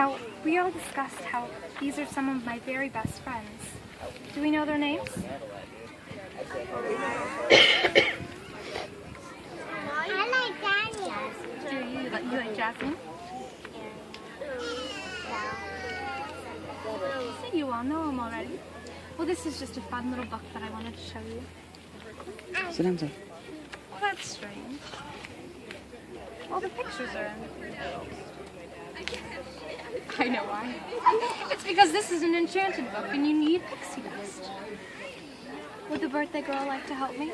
Now, we all discussed how these are some of my very best friends. Do we know their names? I like Aria. Do you like Jasmine? So you all know them already. Well, this is just a fun little book that I wanted to show you. Sit down, sir. Well, that's strange. All the pictures are in. I know why. It's because this is an enchanted book and you need pixie dust. Would the birthday girl like to help me?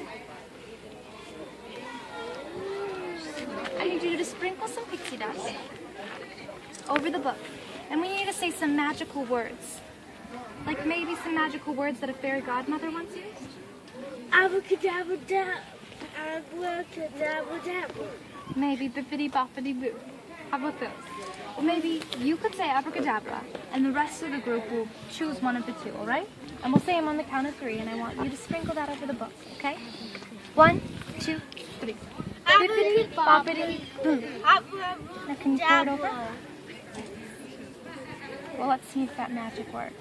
I need you to sprinkle some pixie dust over the book. And we need to say some magical words. Like maybe some magical words that a fairy godmother once used. Abracadabra, abracadabra. Maybe bippity boppity boo. How about those? Or maybe you could say abracadabra, and the rest of the group will choose one of the two, all right? And we'll say them on the count of 3, and I want you to sprinkle that over the book, okay? 1, 2, 3. Bippity boppity boo. Now can you pour it over? Well, let's see if that magic works.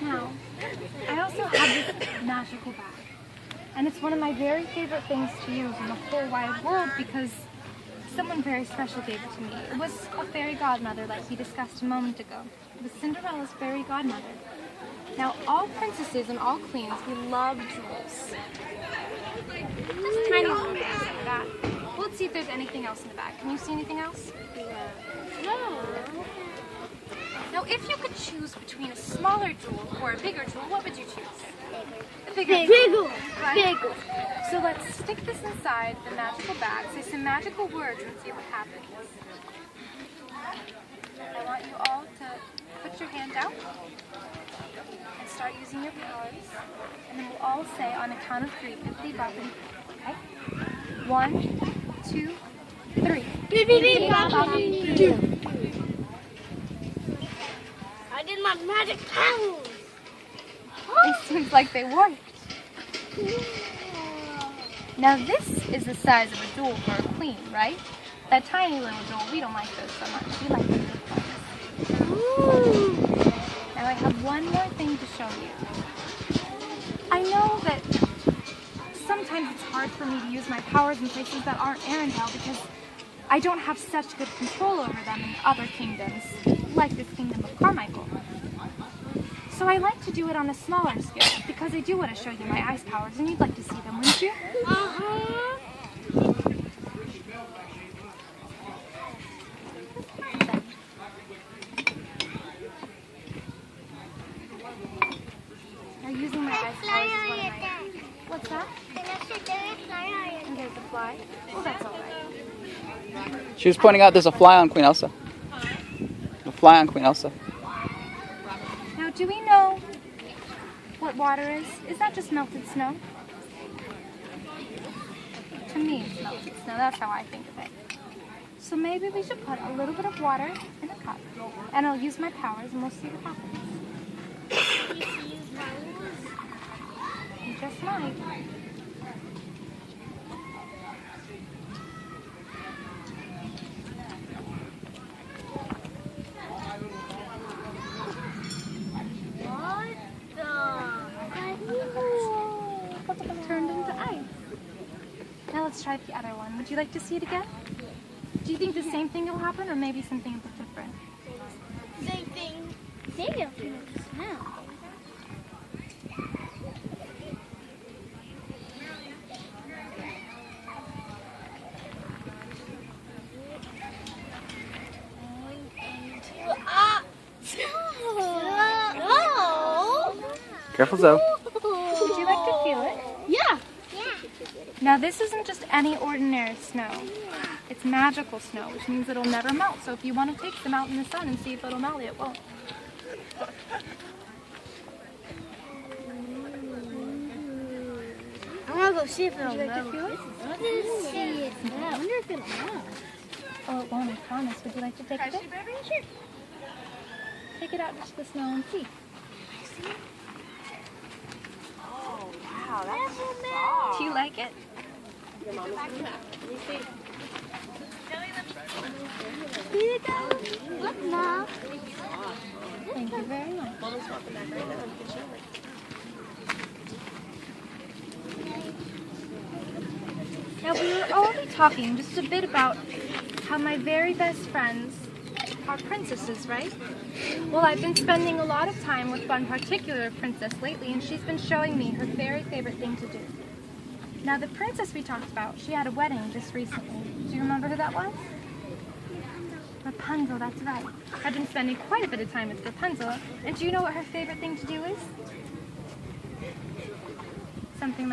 Now, I also have this magical bag. And it's one of my very favorite things to use in the whole wide world because someone very special gave it to me. It was a fairy godmother like we discussed a moment ago. It was Cinderella's fairy godmother. Now, all princesses and all queens, we love jewels. Just tiny little things like that. Well, let's see if there's anything else in the bag. Can you see anything else? No. Now, if you could choose between a smaller jewel or a bigger jewel, what would you choose? The bigger jewel. Right? So let's stick this inside the magical bag, say some magical words, and see what happens. I want you all to put your hand out and start using your powers, and then we'll all say on a count of 3, bippity boppity, okay? 1, 2, 3. Bippity boppity doo. I did my magic powers. It seems like they worked. Now this is the size of a jewel for a queen, right? That tiny little jewel, we don't like those so much. We like the big ones. Now I have one more thing to show you. I know that sometimes it's hard for me to use my powers in places that aren't Arendelle because I don't have such good control over them in other kingdoms, like this kingdom of Carmichael. So I like to do it on a smaller scale because I do want to show you my ice powers and you'd like to see them, wouldn't you? Uh-huh. Now using my ice powers is one of my... What's that? And there's a fly? Oh, that's all right. She was pointing out there's a fly on Queen Elsa. A fly on Queen Elsa. Now, do we know what water is? Is that just melted snow? To me, it's melted snow. That's how I think of it. So maybe we should put a little bit of water in a cup. And I'll use my powers and we'll see what happens. You just might. Turned into ice. Now let's try the other one. Would you like to see it again? Do you think the same thing will happen or maybe something a bit different? Same thing. Maybe I'll feel the smell. Careful, Zoe. Would you like to feel it? Yeah. Now this isn't just any ordinary snow. It's magical snow, which means it'll never melt. So if you want to take them out in the sun and see if it'll melt, it won't. I want to go see if it'll Would you like to move. feel it? I wonder if it'll move. Oh, it won't, I promise. Would you like to take it? Sure. Take it out into the snow and see. Wow, that's soft. Do you like it? Here it goes. Look, Mom. Thank you very much. Now, we were already talking just a bit about how my very best friends are princesses, right? Well, I've been spending a lot of time with one particular princess lately, and she's been showing me her very favorite thing to do. Now, the princess we talked about, she had a wedding just recently. Do you remember who that was? Rapunzel, that's right. I've been spending quite a bit of time with Rapunzel, and do you know what her favorite thing to do is? Something like